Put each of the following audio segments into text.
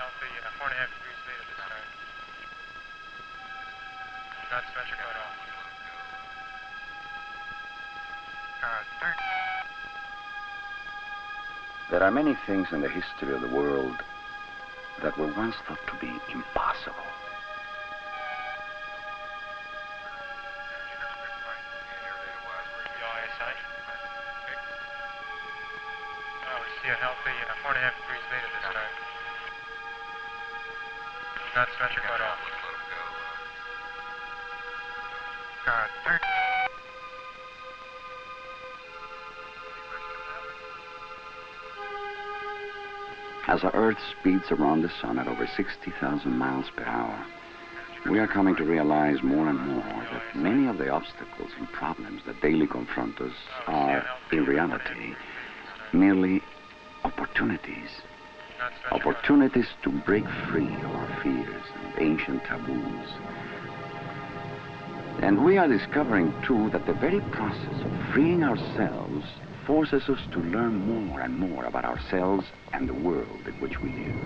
healthy, 4.5 degrees theta this time. Not symmetrical at all. There are many things in the history of the world that were once thought to be impossible. See a healthy 4.5 degrees theta this time. Not symmetrical at all. As our Earth speeds around the sun at over 60,000 miles per hour, we are coming to realize more and more that many of the obstacles and problems that daily confront us are, in reality, merely opportunities. Opportunities to break free of our fears and ancient taboos. And we are discovering, too, that the very process of freeing ourselves forces us to learn more and more about ourselves and the world in which we live.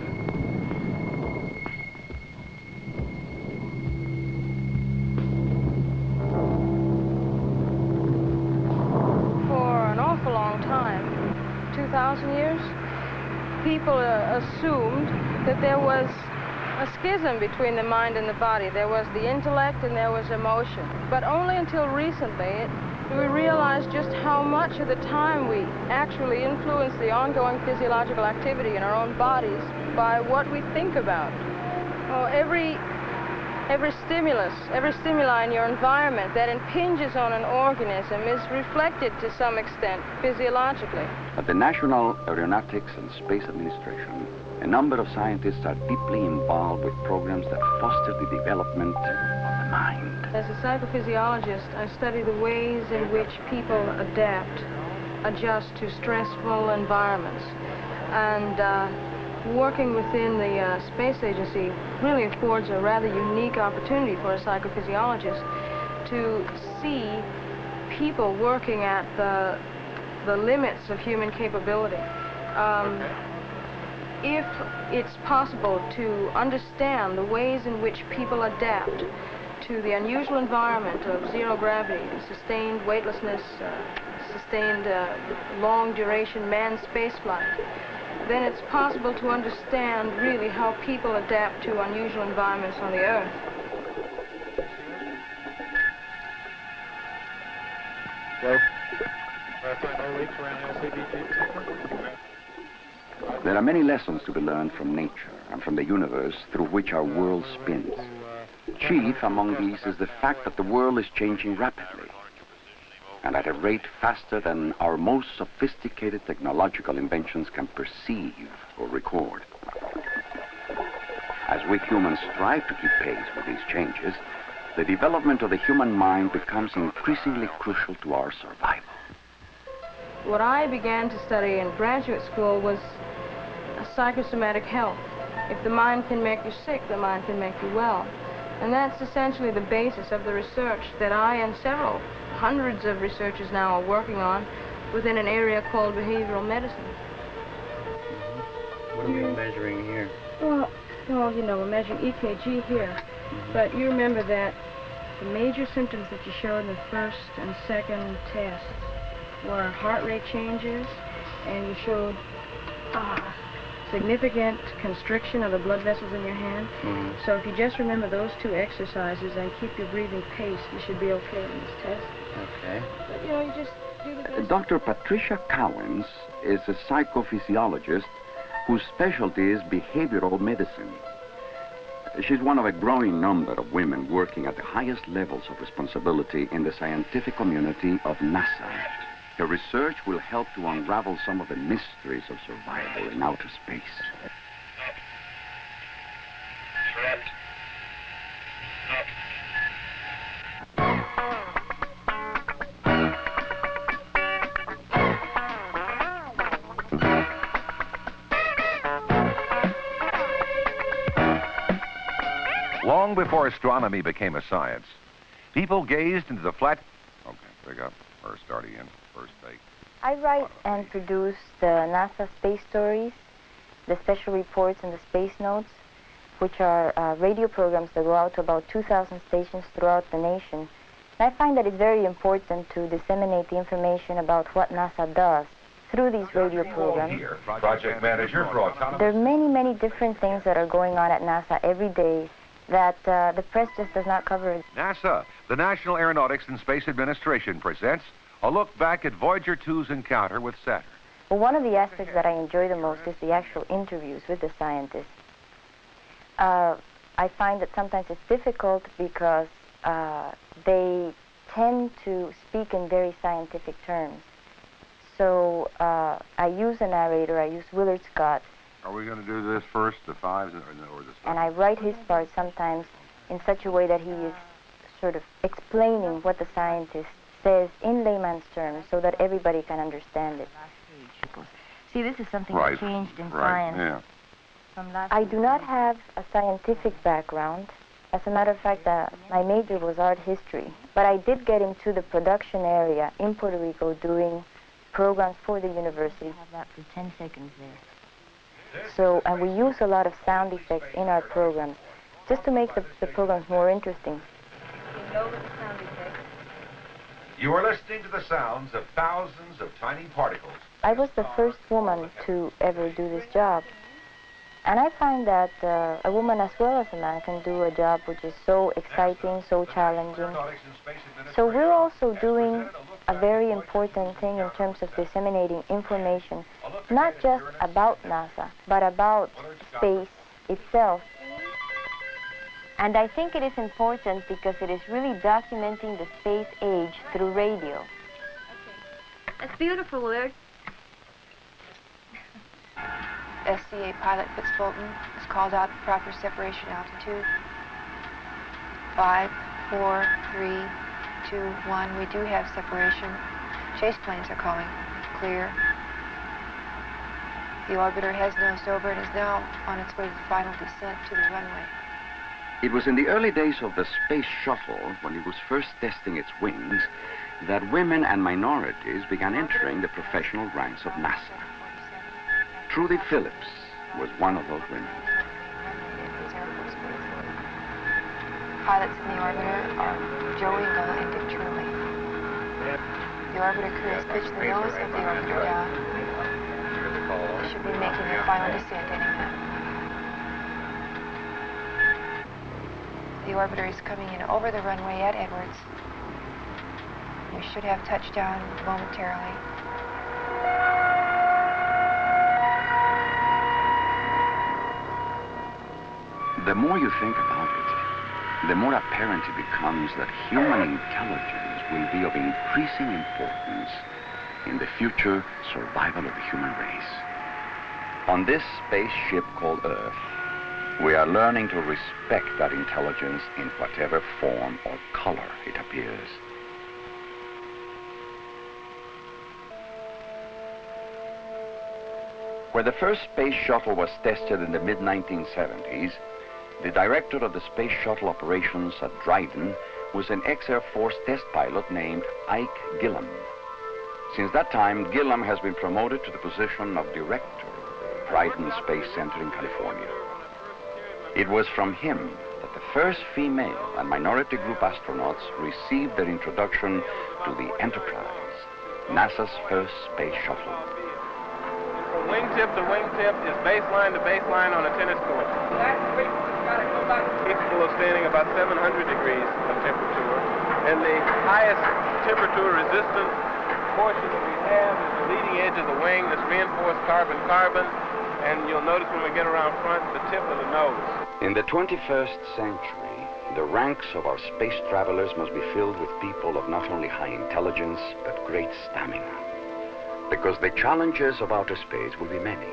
For an awful long time, 2,000 years, people assumed that there was a schism between the mind and the body. There was the intellect and there was emotion. But only until recently do we realize just how much of the time we actually influence the ongoing physiological activity in our own bodies by what we think about. Oh, every stimuli in your environment that impinges on an organism is reflected to some extent physiologically. At the National Aeronautics and Space Administration, a number of scientists are deeply involved with programs that foster the development of the mind. As a psychophysiologist, I study the ways in which people adjust to stressful environments. And working within the space agency really affords a rather unique opportunity for a psychophysiologist to see people working at the limits of human capability. If it's possible to understand the ways in which people adapt to the unusual environment of zero gravity, sustained weightlessness, sustained long-duration manned spaceflight, then it's possible to understand really how people adapt to unusual environments on the Earth. There are many lessons to be learned from nature and from the universe through which our world spins. Chief among these is the fact that the world is changing rapidly, and at a rate faster than our most sophisticated technological inventions can perceive or record. As we humans strive to keep pace with these changes, the development of the human mind becomes increasingly crucial to our survival. What I began to study in graduate school was psychosomatic health. If the mind can make you sick, the mind can make you well. And that's essentially the basis of the research that I and several hundreds of researchers now are working on within an area called behavioral medicine. What are we measuring here? Well, you know, we're measuring EKG here. But you remember that the major symptoms that you showed in the first and second tests were heart rate changes, and you showed significant constriction of the blood vessels in your hand. So if you just remember those two exercises and keep your breathing paced, you should be okay in this test. Okay. But, you know, you just do the best. Dr. Patricia Cowings is a psychophysiologist whose specialty is behavioral medicine. She's one of a growing number of women working at the highest levels of responsibility in the scientific community of NASA. Her research will help to unravel some of the mysteries of survival in outer space. Long before astronomy became a science, people gazed into the flat... Okay, pick up. Or start again. First take. I write and produce the NASA space stories, the special reports and the space notes, which are radio programs that go out to about 2,000 stations throughout the nation. And I find that it's very important to disseminate the information about what NASA does through these radio programs. Project manager for autonomous. There are many, many different things that are going on at NASA every day that the press just does not cover. NASA, the National Aeronautics and Space Administration, presents a look back at Voyager 2's encounter with Saturn. Well, one of the aspects that I enjoy the most is the actual interviews with the scientists. I find that sometimes it's difficult because they tend to speak in very scientific terms. So I use a narrator, I use Willard Scott. Are we going to do this first, the fives, or the stuff? And I write his part sometimes in such a way that he is sort of explaining what the scientist says in layman's terms so that everybody can understand it. See, this is something that changed in science. Yeah. I do not have a scientific background. As a matter of fact, my major was art history. But I did get into the production area in Puerto Rico doing programs for the university. I have that for 10 seconds there. So, and we use a lot of sound effects in our programs just to make the programs more interesting. You are listening to the sounds of thousands of tiny particles. I was the first woman to ever do this job. And I find that a woman as well as a man can do a job which is so exciting, so challenging. So we're also doing a very important thing in terms of disseminating information, not just about NASA, but about space itself. And I think it is important because it is really documenting the space age through radio. That's beautiful, Willard. SCA pilot Fitz Fulton is called out at proper separation altitude. 5, 4, 3, 2, 1. We do have separation. Chase planes are calling. Clear. The orbiter has nosed over and is now on its way to the final descent to the runway. It was in the early days of the Space Shuttle, when it was first testing its wings, that women and minorities began entering the professional ranks of NASA. Trudy Phillips was one of those women. Pilots in the orbiter are Joe Engle and Dick Turley. The orbiter crew has pitched the nose of the orbiter down. They should be making their final descent any minute. The orbiter is coming in over the runway at Edwards. We should have touchdown momentarily. The more you think about it, the more apparent it becomes that human intelligence will be of increasing importance in the future survival of the human race. On this spaceship called Earth, we are learning to respect that intelligence in whatever form or color it appears. Where the first space shuttle was tested in the mid-1970s, the director of the space shuttle operations at Dryden was an ex-Air Force test pilot named Ike Gillum. Since that time, Gillum has been promoted to the position of director of Dryden Space Center in California. It was from him that the first female and minority group astronauts received their introduction to the Enterprise, NASA's first space shuttle. From wingtip to wingtip is baseline to baseline on a tennis court. Capable of standing about 700 degrees of temperature. And the highest temperature resistant portion that we have is the leading edge of the wing, this reinforced carbon-carbon. And you'll notice when we get around front, the tip of the nose. In the 21st century, the ranks of our space travelers must be filled with people of not only high intelligence, but great stamina. Because the challenges of outer space will be many.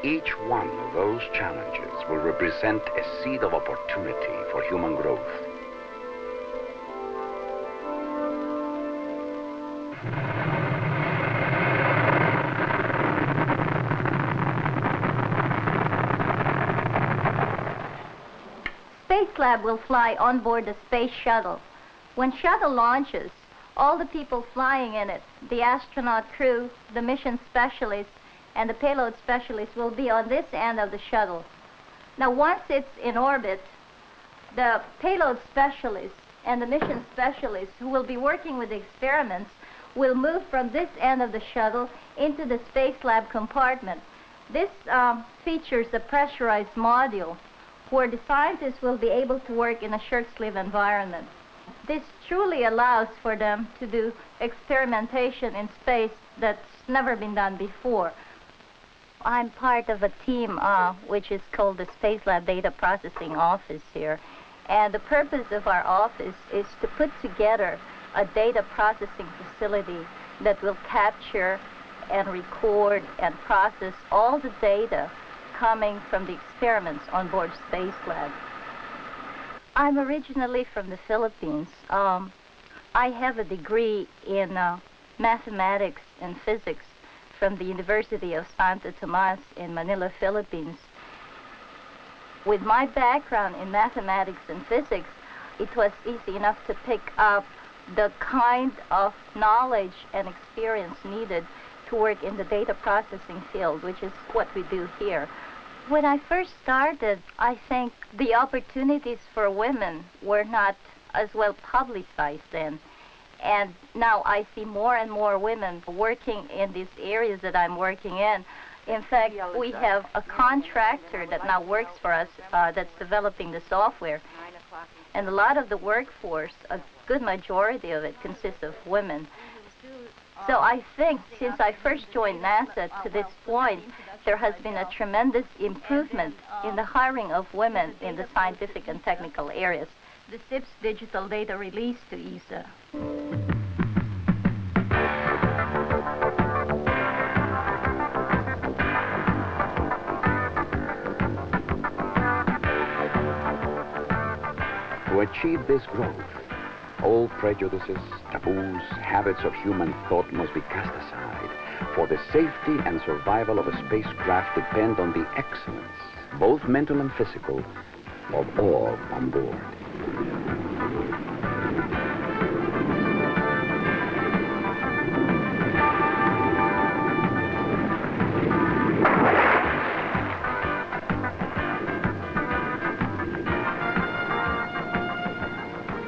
Each one of those challenges will represent a seed of opportunity for human growth. Space Lab will fly on board the Space Shuttle. When Shuttle launches, all the people flying in it, the astronaut crew, the mission specialists, and the payload specialist will be on this end of the shuttle. Now, once it's in orbit, the payload specialist and the mission specialist who will be working with the experiments will move from this end of the shuttle into the space lab compartment. This features a pressurized module where the scientists will be able to work in a shirt sleeve environment. This truly allows for them to do experimentation in space that's never been done before. I'm part of a team which is called the Space Lab Data Processing Office here. And the purpose of our office is to put together a data processing facility that will capture and record and process all the data coming from the experiments on board Space Lab. I'm originally from the Philippines. I have a degree in mathematics and physics from the University of Santo Tomas in Manila, Philippines. With my background in mathematics and physics, it was easy enough to pick up the kind of knowledge and experience needed to work in the data processing field, which is what we do here. When I first started, I think the opportunities for women were not as well publicized then. And now I see more and more women working in these areas that I'm working in. In fact, we have a contractor that now works for us that's developing the software. And a lot of the workforce, a good majority of it, consists of women. So I think since I first joined NASA to this point, there has been a tremendous improvement in the hiring of women in the scientific and technical areas. The SIP's digital data release to ESA. To achieve this growth, old prejudices, taboos, habits of human thought must be cast aside. For the safety and survival of a spacecraft depend on the excellence, both mental and physical, of all on board.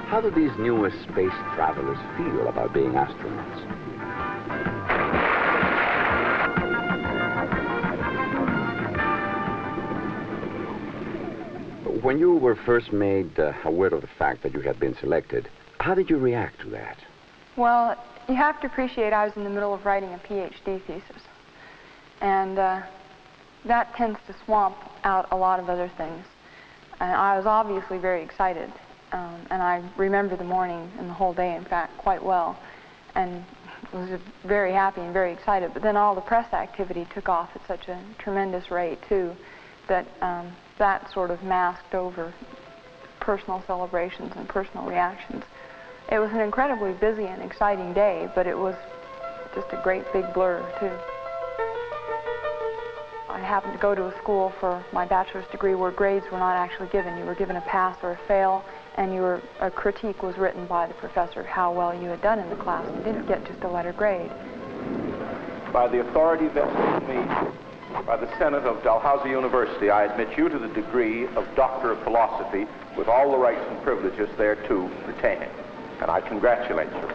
How do these newest space travelers feel about being astronauts? When you were first made aware of the fact that you had been selected, how did you react to that? Well, you have to appreciate I was in the middle of writing a PhD thesis. And that tends to swamp out a lot of other things. And I was obviously very excited. And I remember the morning and the whole day, in fact, quite well. And was very happy and very excited. But then all the press activity took off at such a tremendous rate, too, that that sort of masked over personal celebrations and personal reactions. It was an incredibly busy and exciting day, but it was just a great big blur, too. I happened to go to a school for my bachelor's degree where grades were not actually given. You were given a pass or a fail, and a critique was written by the professor of how well you had done in the class. You didn't get just a letter grade. By the authority vested in me by the Senate of Dalhousie University, I admit you to the degree of Doctor of Philosophy with all the rights and privileges thereto pertaining. And I congratulate you.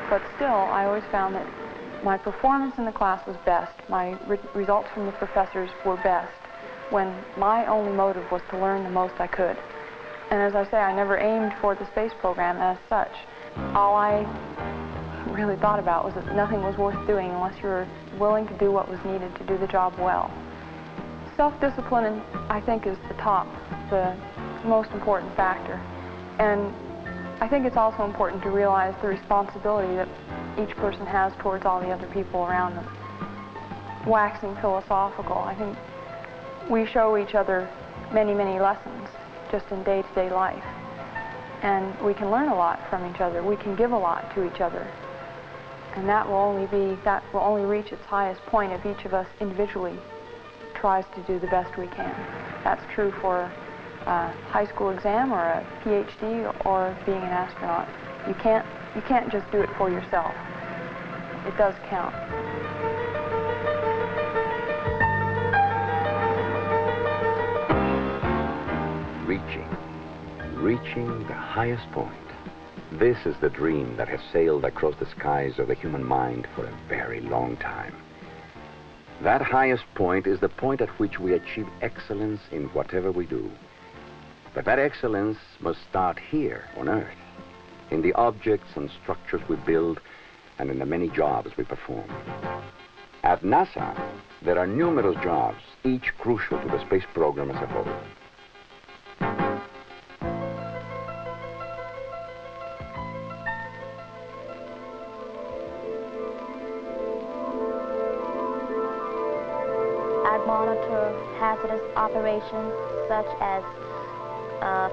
But still, I always found that my performance in the class was best. My results from the professors were best when my only motive was to learn the most I could. And as I say, I never aimed for the space program as such. All I really thought about was that nothing was worth doing unless you were willing to do what was needed to do the job well. Self-discipline, I think, is the most important factor. And I think it's also important to realize the responsibility that each person has towards all the other people around them. Waxing philosophical, I think we show each other many, many lessons just in day-to-day life. And we can learn a lot from each other. We can give a lot to each other. And that will only reach its highest point if each of us individually tries to do the best we can. That's true for a high school exam or a PhD or being an astronaut. You can't just do it for yourself. it does count. Reaching the highest point. This is the dream that has sailed across the skies of the human mind for a very long time. That highest point is the point at which we achieve excellence in whatever we do. But that excellence must start here on Earth, in the objects and structures we build, and in the many jobs we perform. At NASA, there are numerous jobs, each crucial to the space program as a whole. I monitor hazardous operations such as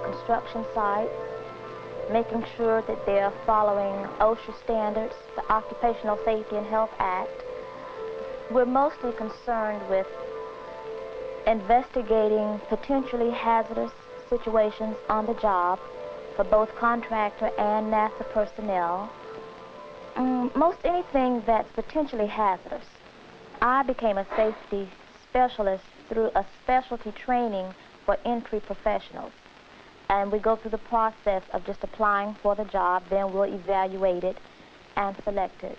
construction sites, making sure that they are following OSHA standards, the Occupational Safety and Health Act. We're mostly concerned with investigating potentially hazardous situations on the job for both contractor and NASA personnel. Most anything that's potentially hazardous. I became a safety specialist through a specialty training for entry professionals. And we go through the process of just applying for the job, then we'll evaluate it and select it.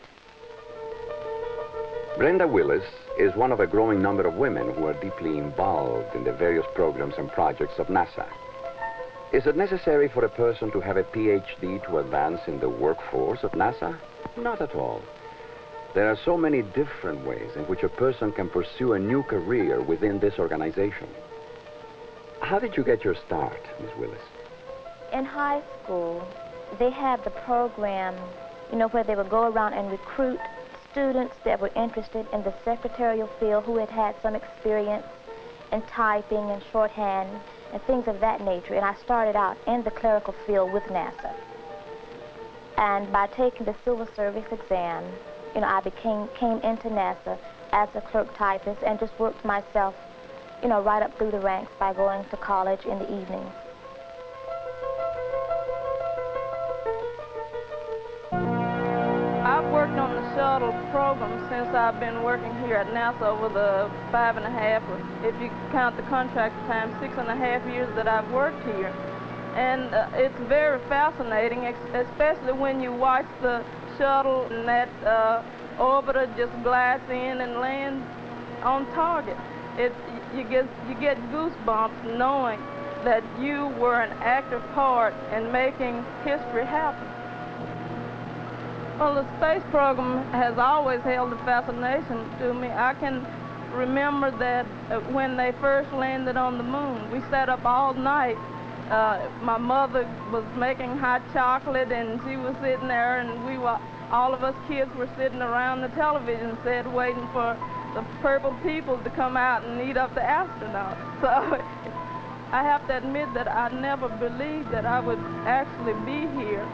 Brenda Willis is one of a growing number of women who are deeply involved in the various programs and projects of NASA. Is it necessary for a person to have a PhD to advance in the workforce of NASA? Not at all. There are so many different ways in which a person can pursue a new career within this organization. How did you get your start, Ms. Willis? In high school, they have the program, where they would go around and recruit students that were interested in the secretarial field who had had some experience in typing and shorthand and things of that nature. And I started out in the clerical field with NASA. And by taking the civil service exam, I came into NASA as a clerk typist and just worked myself, right up through the ranks by going to college in the evenings. I've worked on the Shuttle program since I've been working here at NASA over the 5.5, or if you count the contract time, 6.5 years that I've worked here. And it's very fascinating, especially when you watch the shuttle and that orbiter just glides in and lands on target. You get goosebumps knowing that you were an active part in making history happen. Well, the space program has always held a fascination to me. I can remember that when they first landed on the moon, we sat up all night. My mother was making hot chocolate, and she was sitting there, and all of us kids were sitting around the television set waiting for the purple people to come out and eat up the astronauts. So I have to admit that I never believed that I would actually be here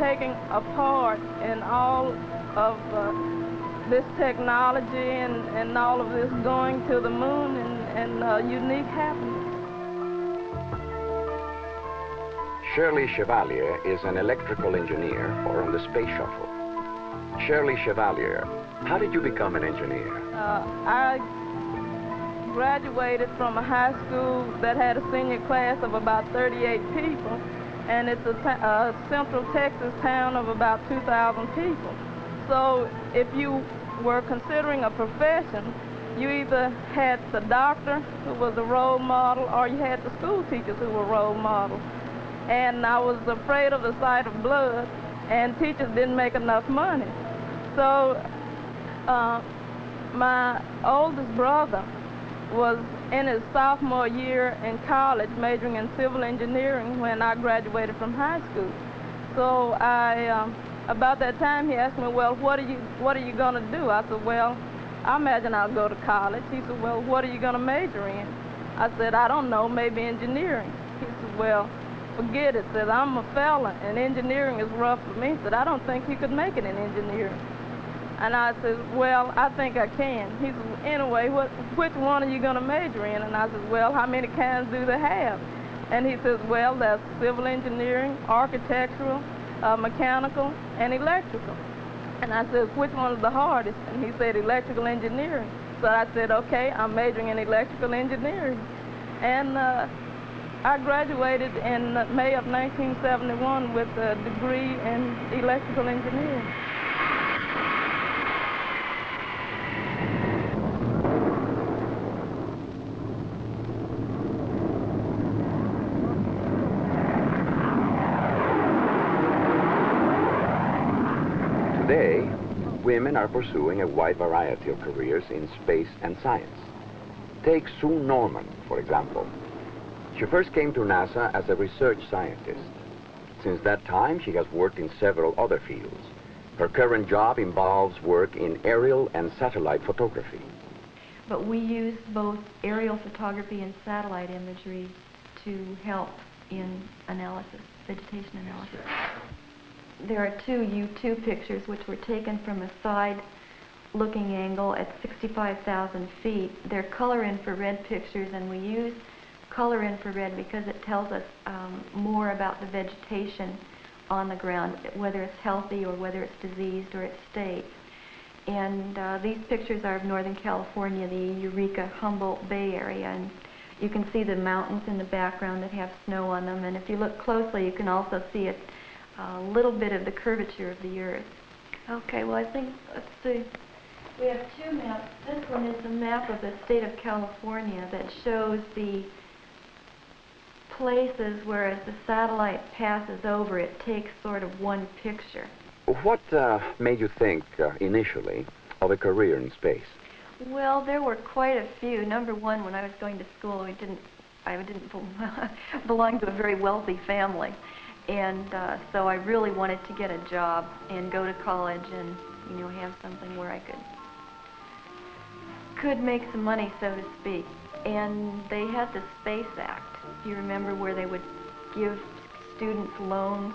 taking a part in all of this technology and all of this going to the moon and unique happenings. Shirley Chevalier is an electrical engineer on the space shuttle. Shirley Chevalier, how did you become an engineer? I graduated from a high school that had a senior class of about 38 people, and it's a central Texas town of about 2,000 people. So if you were considering a profession, you either had the doctor, who was a role model, or you had the school teachers who were role models. And I was afraid of the sight of blood, and teachers didn't make enough money. So my oldest brother was in his sophomore year in college, majoring in civil engineering when I graduated from high school. So about that time, he asked me, well, what are you going to do? I said, well, I imagine I'll go to college. He said, well, what are you going to major in? I said, I don't know, maybe engineering. He said, well, forget it. Said, I'm a fella, and engineering is rough for me. Said, I don't think you could make it in engineering. And I said, well, I think I can. He said, anyway, which one are you going to major in? And I said, well, how many kinds do they have? And he says, well, there's civil engineering, architectural, mechanical, and electrical. And I said, which one is the hardest? And he said, electrical engineering. So I said, okay, I'm majoring in electrical engineering. And I graduated in May of 1971 with a degree in electrical engineering. Today, women are pursuing a wide variety of careers in space and science. Take Sue Norman, for example. She first came to NASA as a research scientist. Since that time, she has worked in several other fields. Her current job involves work in aerial and satellite photography. But we use both aerial photography and satellite imagery to help in analysis, vegetation analysis. There are two U-2 pictures which were taken from a side-looking angle at 65,000 feet. They're color infrared pictures, and we use color infrared because it tells us more about the vegetation on the ground, whether it's healthy or whether it's diseased or its state. And these pictures are of Northern California, the Eureka Humboldt Bay area, and you can see the mountains in the background that have snow on them, and if you look closely you can also see a little bit of the curvature of the earth. Okay, well I think, let's see, we have two maps. This one is a map of the state of California that shows the places where as the satellite passes over it takes sort of one picture. What made you think initially of a career in space? Well, there were quite a few. Number one, when I was going to school, I didn't belong to a very wealthy family. And so I really wanted to get a job and go to college and, you know, have something where I could make some money, so to speak. And they had the Space Act, if you remember, where they would give students loans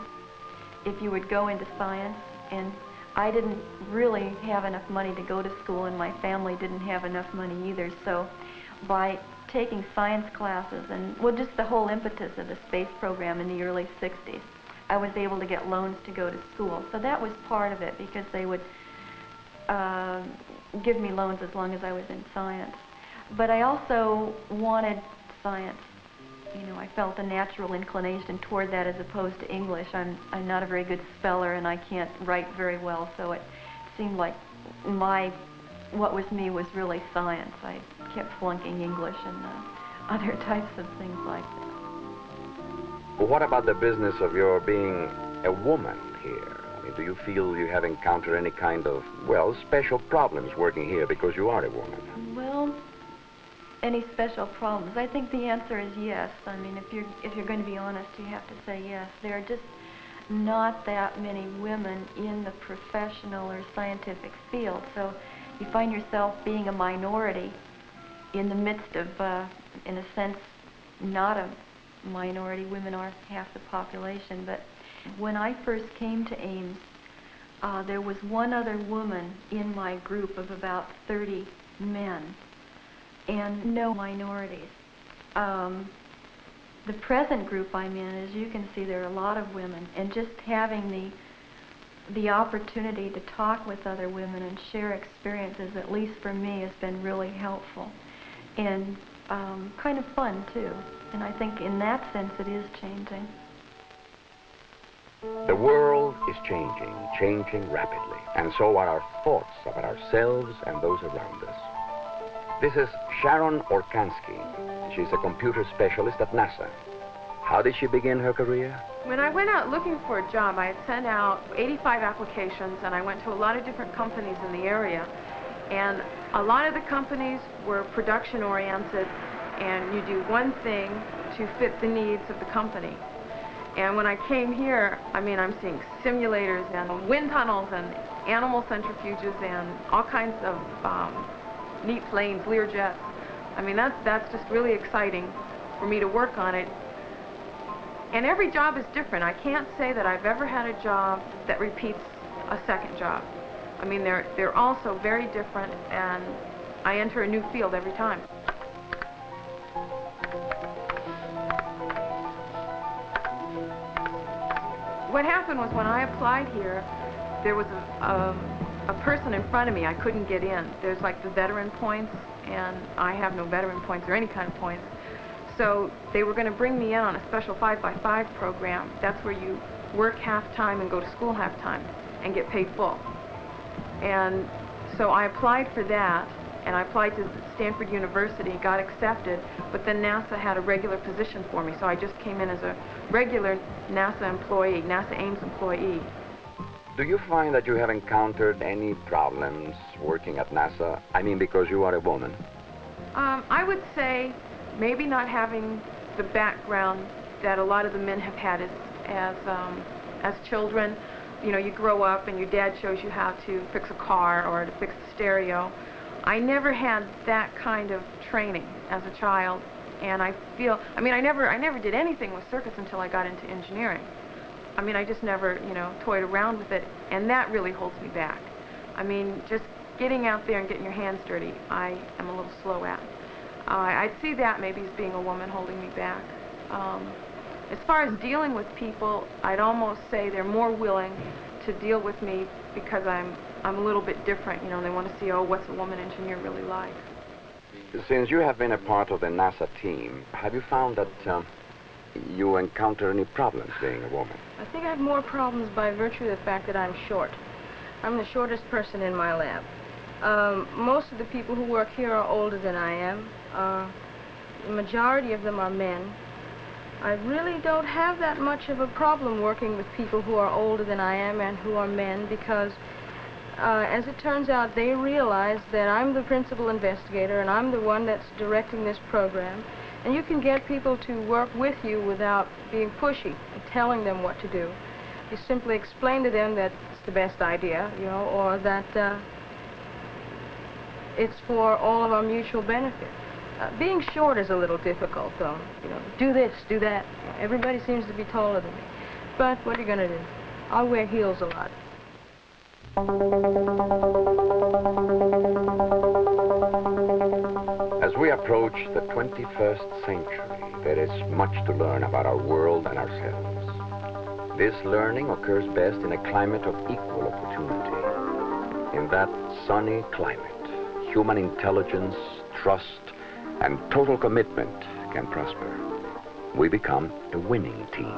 if you would go into science. And I didn't really have enough money to go to school, and my family didn't have enough money either. So by taking science classes and, well, just the whole impetus of the space program in the early 60s, I was able to get loans to go to school. So that was part of it, because they would give me loans as long as I was in science. But I also wanted science. You know, I felt a natural inclination toward that as opposed to English. I'm not a very good speller, and I can't write very well, so it seemed like what was me was really science. I kept flunking English and other types of things like that. Well, what about the business of your being a woman here? I mean, do you feel you have encountered any kind of, well, special problems working here because you are a woman? Well, any special problems? I think the answer is yes. I mean, if you're going to be honest, you have to say yes. There are just not that many women in the professional or scientific field, so you find yourself being a minority in the midst of, in a sense, not a minority. Women are half the population, but when I first came to Ames, there was one other woman in my group of about 30 men, and no minorities. The present group I'm in, as you can see, there are a lot of women, and just having the opportunity to talk with other women and share experiences, at least for me, has been really helpful and kind of fun too. And I think in that sense it is changing. The world is changing rapidly, and so are our thoughts about ourselves and those around us. This is Sharon Orkansky. She's a computer specialist at NASA. How did she begin her career? When I went out looking for a job, I had sent out 85 applications, and I went to a lot of different companies in the area. And a lot of the companies were production-oriented, and you do one thing to fit the needs of the company. And when I came here, I mean, I'm seeing simulators and wind tunnels and animal centrifuges and all kinds of neat planes, Learjets. I mean, that's just really exciting for me to work on it. And every job is different. I can't say that I've ever had a job that repeats a second job. I mean, they're all so very different, and I enter a new field every time. What happened was when I applied here, there was a person in front of me. I couldn't get in. There's like the veteran points, and I have no veteran points or any kind of points. So they were going to bring me in on a special 5x5 program. That's where you work half-time and go to school half-time and get paid full. And so I applied for that, and I applied to Stanford University, got accepted, but then NASA had a regular position for me, so I just came in as a regular NASA employee, NASA Ames employee. Do you find that you have encountered any problems working at NASA? I mean, because you are a woman. I would say maybe not having the background that a lot of the men have had as children. You know, you grow up and your dad shows you how to fix a car or to fix the stereo. I never had that kind of training as a child, and I feel, I mean, I never did anything with circuits until I got into engineering. I mean, I just never, you know, toyed around with it, and that really holds me back. I mean, just getting out there and getting your hands dirty, I am a little slow at. I'd see that maybe as being a woman holding me back. As far as dealing with people, I'd almost say they're more willing to deal with me because I'm a little bit different. You know, they want to see, oh, what's a woman engineer really like? Since you have been a part of the NASA team, have you found that you encounter any problems being a woman? I think I have more problems by virtue of the fact that I'm short. I'm the shortest person in my lab. Most of the people who work here are older than I am. The majority of them are men. I really don't have that much of a problem working with people who are older than I am and who are men because, as it turns out, they realize that I'm the principal investigator and I'm the one that's directing this program. And you can get people to work with you without being pushy and telling them what to do. You simply explain to them that it's the best idea, you know, or that it's for all of our mutual benefit. Being short is a little difficult, though. You know, do this, do that. Everybody seems to be taller than me. But what are you going to do? I wear heels a lot. As we approach the 21st century, there is much to learn about our world and ourselves. This learning occurs best in a climate of equal opportunity. In that sunny climate, human intelligence, trust, and total commitment can prosper. We become a winning team.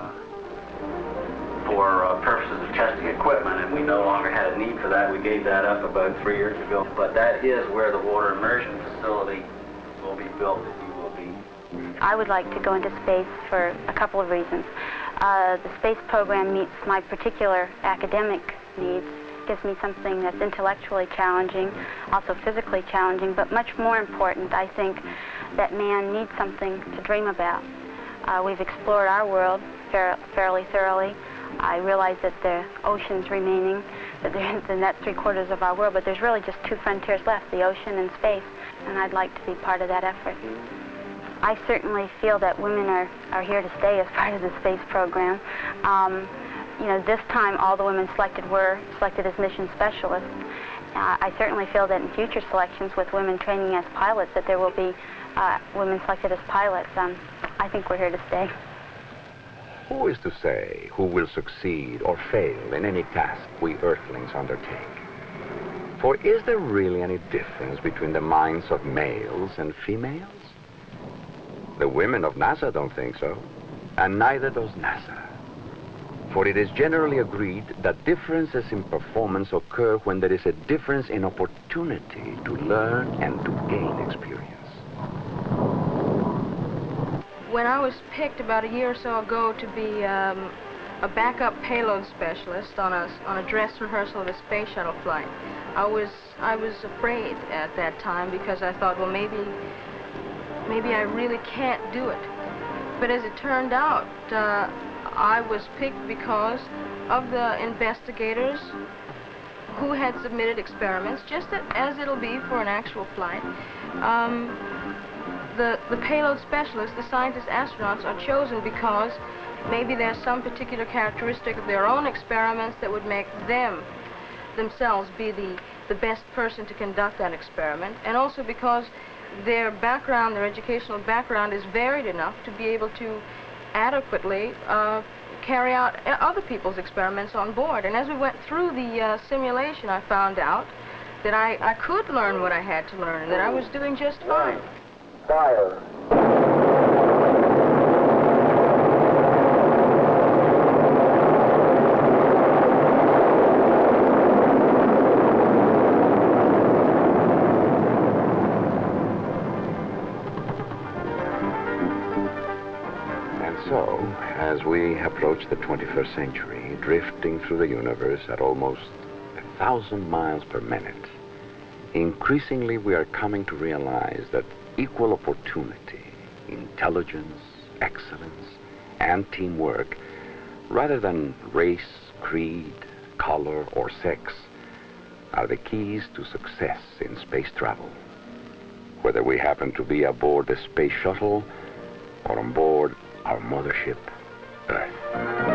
For purposes of testing equipment, and we no longer had a need for that. We gave that up about 3 years ago. But that is where the water immersion facility will be built, if you will be. I would like to go into space for a couple of reasons. The space program meets my particular academic needs. Gives me something that's intellectually challenging, also physically challenging, but much more important, I think, that man needs something to dream about. We've explored our world fairly thoroughly. I realize that the ocean's remaining, that that's 3/4 of our world, but there's really just 2 frontiers left, the ocean and space, and I'd like to be part of that effort. I certainly feel that women are here to stay as part of the space program. You know, this time all the women selected were selected as mission specialists. I certainly feel that in future selections with women training as pilots that there will be women selected as pilots. I think we're here to stay. Who is to say who will succeed or fail in any task we Earthlings undertake? For is there really any difference between the minds of males and females? The women of NASA don't think so, and neither does NASA. For it is generally agreed that differences in performance occur when there is a difference in opportunity to learn and to gain experience. When I was picked about a year or so ago to be a backup payload specialist on a dress rehearsal of a space shuttle flight, I was afraid at that time because I thought, well, maybe I really can't do it. But as it turned out, I was picked because of the investigators who had submitted experiments, just as it'll be for an actual flight. The payload specialists, the scientists, astronauts, are chosen because maybe there's some particular characteristic of their own experiments that would make them themselves be the best person to conduct that experiment, and also because their background, their educational background is varied enough to be able to adequately carry out other people's experiments on board. And as we went through the simulation, I found out that I could learn what I had to learn, and that I was doing just fine. Fire. So, as we approach the 21st century, drifting through the universe at almost 1,000 miles per minute, increasingly we are coming to realize that equal opportunity, intelligence, excellence, and teamwork, rather than race, creed, color, or sex, are the keys to success in space travel. Whether we happen to be aboard the space shuttle or on board our mothership, Earth.